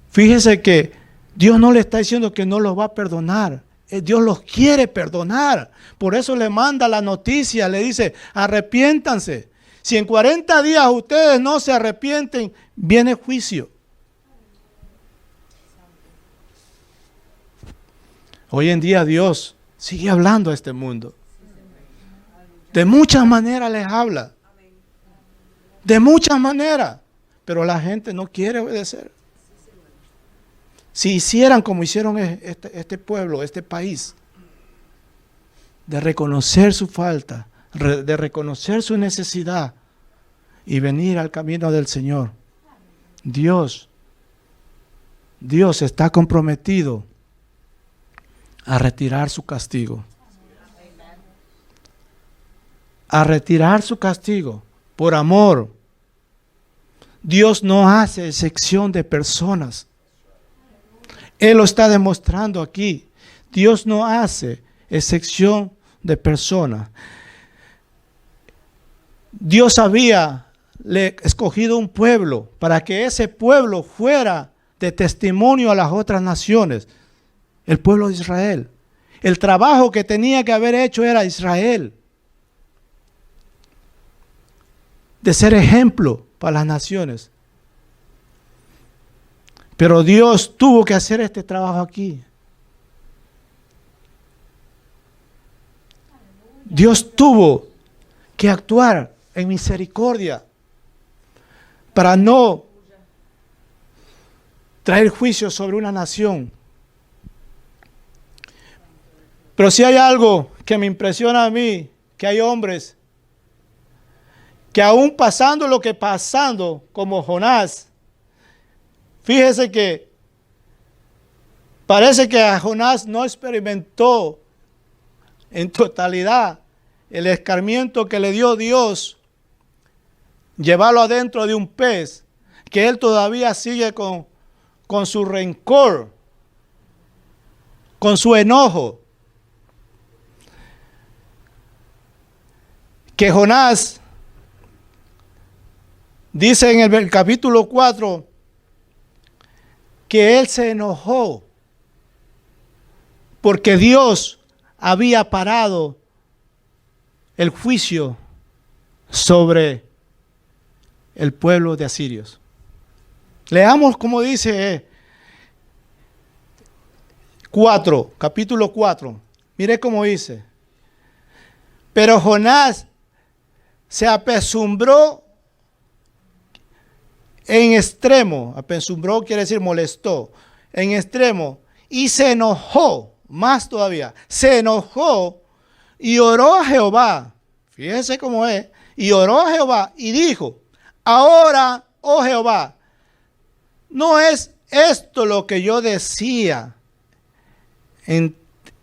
Fíjese que Dios no le está diciendo que no los va a perdonar. Dios los quiere perdonar. Por eso le manda la noticia, le dice, arrepiéntanse. Si en 40 días ustedes no se arrepienten, viene juicio. Hoy en día Dios sigue hablando a este mundo. De muchas maneras les habla. De muchas maneras. Pero la gente no quiere obedecer. Si hicieran como hicieron este pueblo, este país, de reconocer su falta, de reconocer su necesidad y venir al camino del Señor, Dios está comprometido a retirar su castigo. A retirar su castigo por amor. Dios no hace excepción de personas. Él lo está demostrando aquí. Dios no hace excepción de personas. Dios había escogido un pueblo para que ese pueblo fuera de testimonio a las otras naciones. El pueblo de Israel. El trabajo que tenía que haber hecho era Israel. De ser ejemplo para las naciones. Pero Dios tuvo que hacer este trabajo aquí. Dios tuvo que actuar en misericordia para no traer juicio sobre una nación. Pero si hay algo que me impresiona a mí, que hay hombres que aún pasando lo que pasando, como Jonás, fíjese que parece que a Jonás no experimentó en totalidad el escarmiento que le dio Dios, llevarlo adentro de un pez, que él todavía sigue con su rencor, con su enojo. Que Jonás dice en el capítulo 4 que él se enojó porque Dios había parado el juicio sobre el pueblo de asirios. Leamos como dice capítulo 4. Mire cómo dice. Pero Jonás se apesumbró en extremo. Apesumbró quiere decir molestó. En extremo. Y se enojó. Más todavía. Se enojó y oró a Jehová. Fíjense cómo es. Y oró a Jehová y dijo: ahora, oh Jehová, no es esto lo que yo decía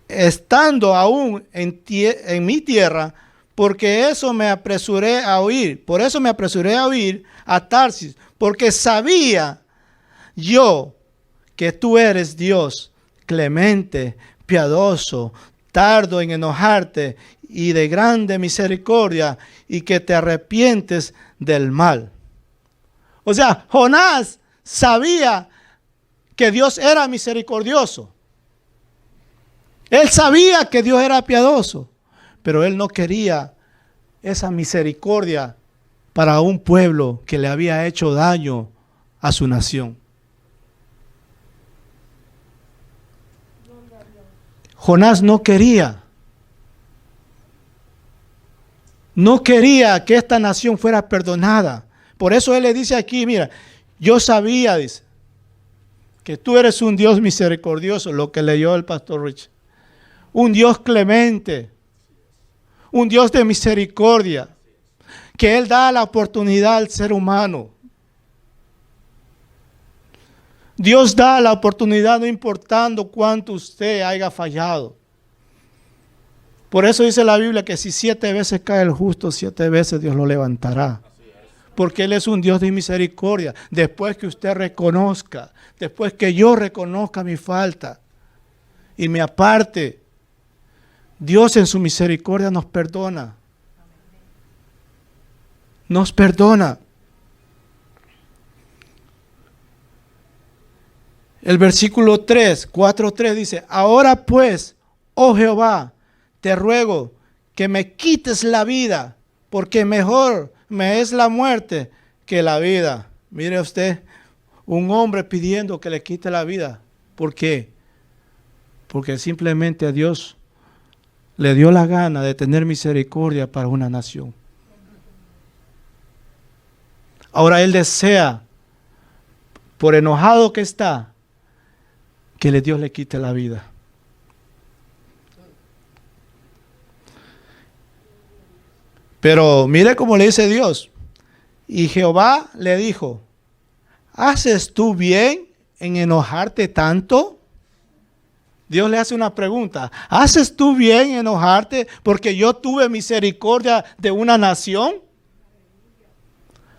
estando aún en mi tierra, porque eso me apresuré a oír. Por eso me apresuré a oír a Tarsis, porque sabía yo que tú eres Dios clemente, piadoso, tardo en enojarte y de grande misericordia, y que te arrepientes del mal. O sea, Jonás sabía que Dios era misericordioso. Él sabía que Dios era piadoso, pero él no quería esa misericordia para un pueblo que le había hecho daño a su nación. Jonás no quería que esta nación fuera perdonada. Por eso él le dice aquí, mira, yo sabía, dice, que tú eres un Dios misericordioso, lo que leyó el pastor Rich. Un Dios clemente, un Dios de misericordia, que Él da la oportunidad al ser humano. Dios da la oportunidad no importando cuánto usted haya fallado. Por eso dice la Biblia que si 7 veces cae el justo, 7 veces Dios lo levantará. Porque Él es un Dios de misericordia. Después que usted reconozca, después que yo reconozca mi falta y me aparte, Dios en su misericordia nos perdona. nos perdona. El versículo 4:3 dice, ahora pues, oh Jehová, te ruego que me quites la vida, porque mejor me es la muerte que la vida. Mire usted, un hombre pidiendo que le quite la vida. ¿Por qué? Porque simplemente a Dios le dio la gana de tener misericordia para una nación. Ahora él desea, por enojado que está, que Dios le quite la vida. Pero mire cómo le dice Dios. Y Jehová le dijo, ¿haces tú bien en enojarte tanto? Dios le hace una pregunta. ¿Haces tú bien en enojarte porque yo tuve misericordia de una nación?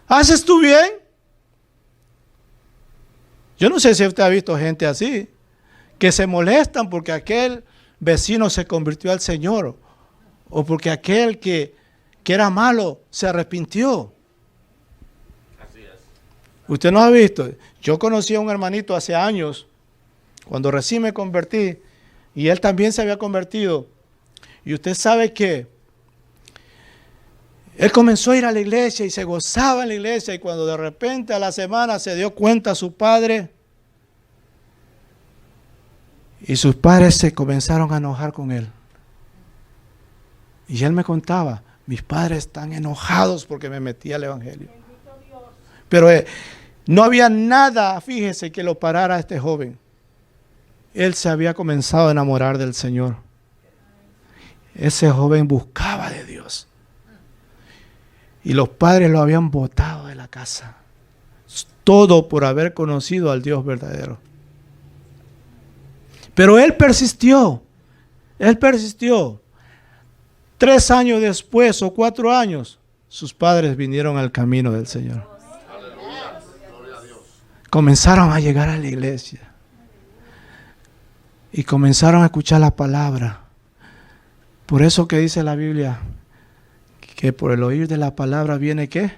¿Haces tú bien? Yo no sé si usted ha visto gente así, que se molestan porque aquel vecino se convirtió al Señor, o porque aquel que era malo se arrepintió. Así es. Usted no ha visto. Yo conocí a un hermanito hace años, cuando recién me convertí, y él también se había convertido. Y usted sabe que él comenzó a ir a la iglesia y se gozaba en la iglesia, y cuando de repente a la semana se dio cuenta su padre, y sus padres se comenzaron a enojar con él. Y él me contaba, mis padres están enojados porque me metí al evangelio. Pero no había nada, fíjese, que lo parara a este joven. Él se había comenzado a enamorar del Señor. Ese joven buscaba de Dios. Y los padres lo habían botado de la casa. Todo por haber conocido al Dios verdadero. Pero él persistió. Él persistió. 3 años después o 4 años, sus padres vinieron al camino del Señor. Aleluya. Gloria a Dios. Comenzaron a llegar a la iglesia. Y comenzaron a escuchar la palabra. Por eso que dice la Biblia, que por el oír de la palabra viene ¿qué?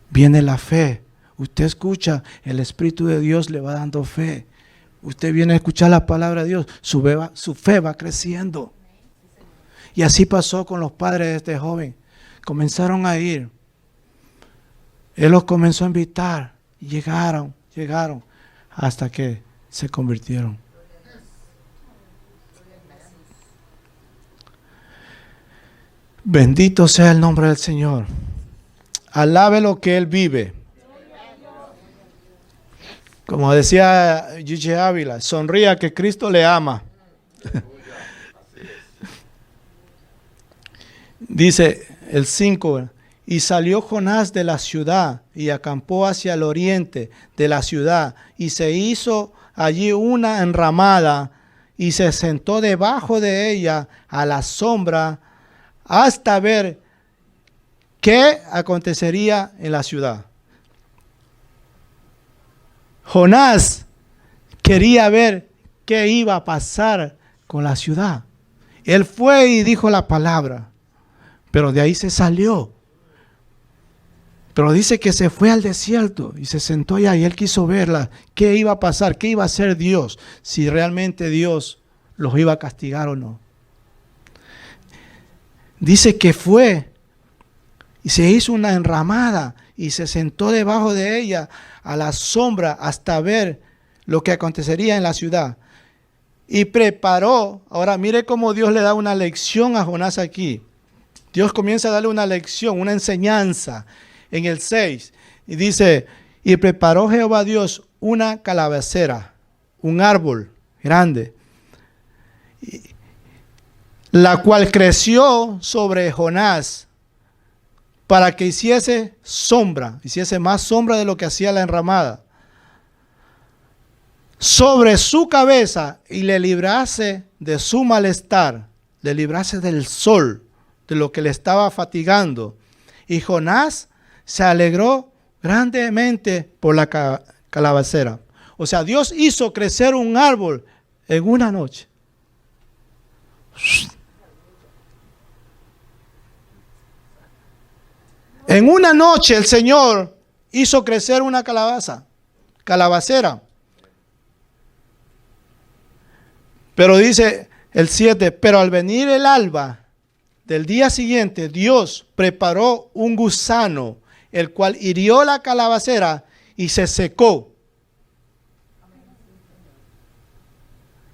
Viene la fe. Usted escucha, el Espíritu de Dios le va dando fe. Usted viene a escuchar la palabra de Dios, su fe va creciendo. Y así pasó con los padres de este joven. Comenzaron a ir. Él los comenzó a invitar. Llegaron, hasta que se convirtieron. Bendito sea el nombre del Señor. Alabe lo que Él vive. Como decía Gigi Ávila, sonría que Cristo le ama. Dice el 5, y salió Jonás de la ciudad y acampó hacia el oriente de la ciudad y se hizo allí una enramada y se sentó debajo de ella a la sombra hasta ver qué acontecería en la ciudad. Jonás quería ver qué iba a pasar con la ciudad. Él fue y dijo la palabra, pero de ahí se salió. Pero dice que se fue al desierto y se sentó allá y él quiso verla, qué iba a pasar, qué iba a hacer Dios, si realmente Dios los iba a castigar o no. Dice que fue y se hizo una enramada y se sentó debajo de ella a la sombra hasta ver lo que acontecería en la ciudad. Y preparó, ahora mire cómo Dios le da una lección a Jonás aquí. Dios comienza a darle una lección, una enseñanza en el 6. Y dice, y preparó Jehová Dios una calabacera, un árbol grande, la cual creció sobre Jonás para que hiciese más sombra de lo que hacía la enramada, sobre su cabeza y le librase de su malestar, le librase del sol, de lo que le estaba fatigando. Y Jonás se alegró grandemente por la calabacera. O sea, Dios hizo crecer un árbol en una noche. En una noche el Señor hizo crecer una calabacera. Pero dice el 7, pero al venir el alba del día siguiente, Dios preparó un gusano, el cual hirió la calabacera y se secó.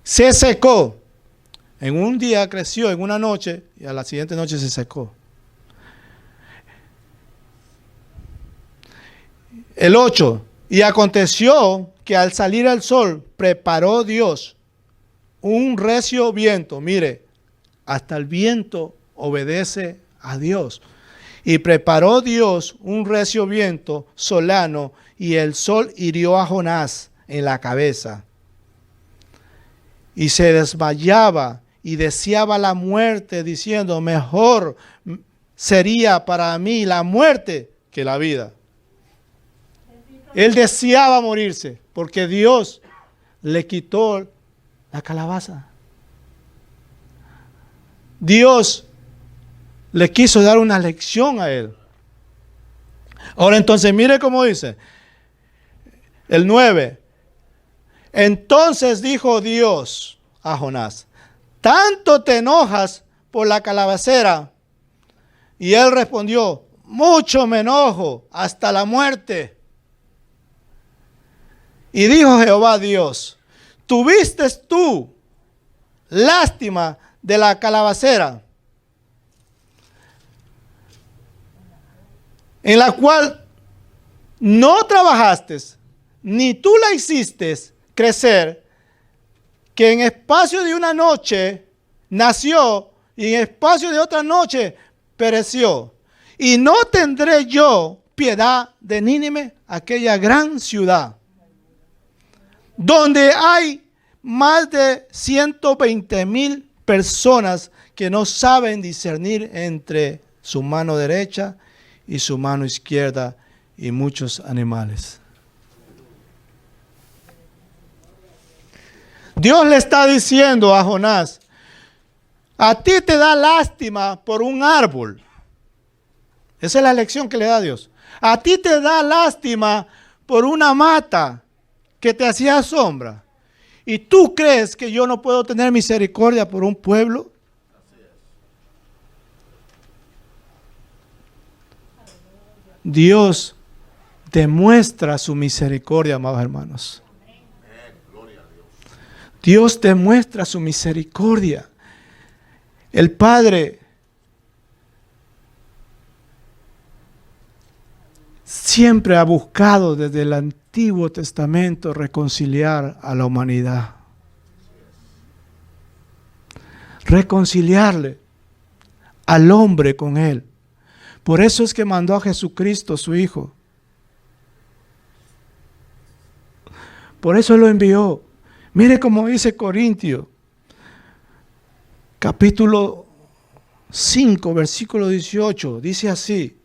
Se secó. En un día creció, en una noche, y a la siguiente noche se secó. El 8. Y aconteció que al salir el sol, preparó Dios un recio viento. Mire, hasta el viento obedece a Dios. Y preparó Dios un recio viento solano, y el sol hirió a Jonás en la cabeza. Y se desmayaba y deseaba la muerte, diciendo, mejor sería para mí la muerte que la vida. Él deseaba morirse porque Dios le quitó la calabaza. Dios le quiso dar una lección a él. Ahora entonces mire cómo dice el 9. Entonces dijo Dios a Jonás, ¿tanto te enojas por la calabacera? Y él respondió, mucho me enojo hasta la muerte. Y dijo Jehová Dios, ¿tuviste tú lástima de la calabacera, en la cual no trabajaste, ni tú la hiciste crecer, que en espacio de una noche nació y en espacio de otra noche pereció? Y no tendré yo piedad de Nínive, aquella gran ciudad, donde hay más de 120,000 personas que no saben discernir entre su mano derecha y su mano izquierda, y muchos animales. Dios le está diciendo a Jonás, a ti te da lástima por un árbol. Esa es la lección que le da Dios. A ti te da lástima por una mata que te hacía sombra. ¿Y tú crees que yo no puedo tener misericordia por un pueblo? Dios demuestra su misericordia, amados hermanos. Dios demuestra su misericordia. El Padre siempre ha buscado desde el Antiguo Testamento reconciliar a la humanidad. Reconciliarle al hombre con Él. Por eso es que mandó a Jesucristo, su Hijo. Por eso lo envió. Mire cómo dice Corintios, capítulo 5, versículo 18. Dice así.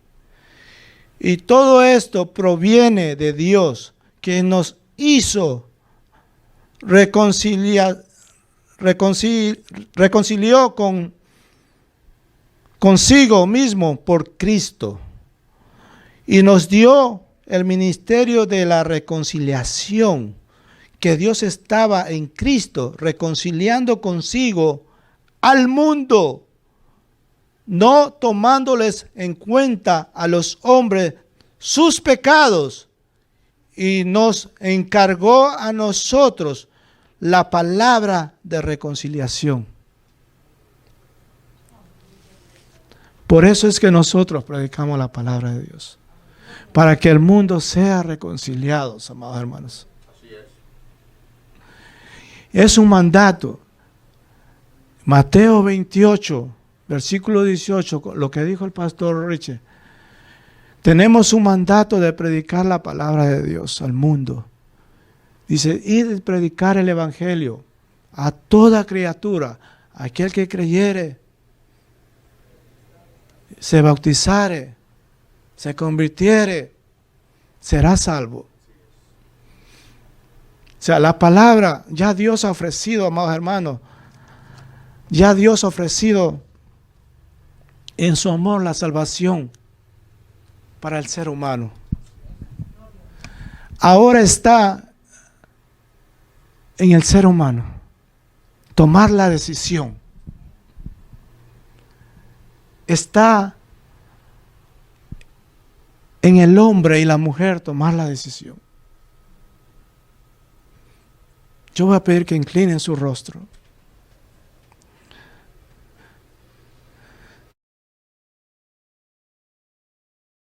Y todo esto proviene de Dios, que nos hizo reconcilió consigo mismo por Cristo, y nos dio el ministerio de la reconciliación, que Dios estaba en Cristo reconciliando consigo al mundo, no tomándoles en cuenta a los hombres sus pecados, y nos encargó a nosotros la palabra de reconciliación. Por eso es que nosotros predicamos la palabra de Dios, para que el mundo sea reconciliado, amados hermanos. Así es. Es un mandato. Mateo 28, versículo 18, lo que dijo el pastor Richie. Tenemos un mandato de predicar la palabra de Dios al mundo. Dice, id a predicar el evangelio a toda criatura. Aquel que creyere, se bautizare, se convirtiere, será salvo. O sea, la palabra, ya Dios ha ofrecido, amados hermanos, ya Dios ha ofrecido en su amor la salvación. para el ser humano. Ahora está en el ser humano tomar la decisión. Está en el hombre y la mujer tomar la decisión. Yo voy a pedir que inclinen su rostro.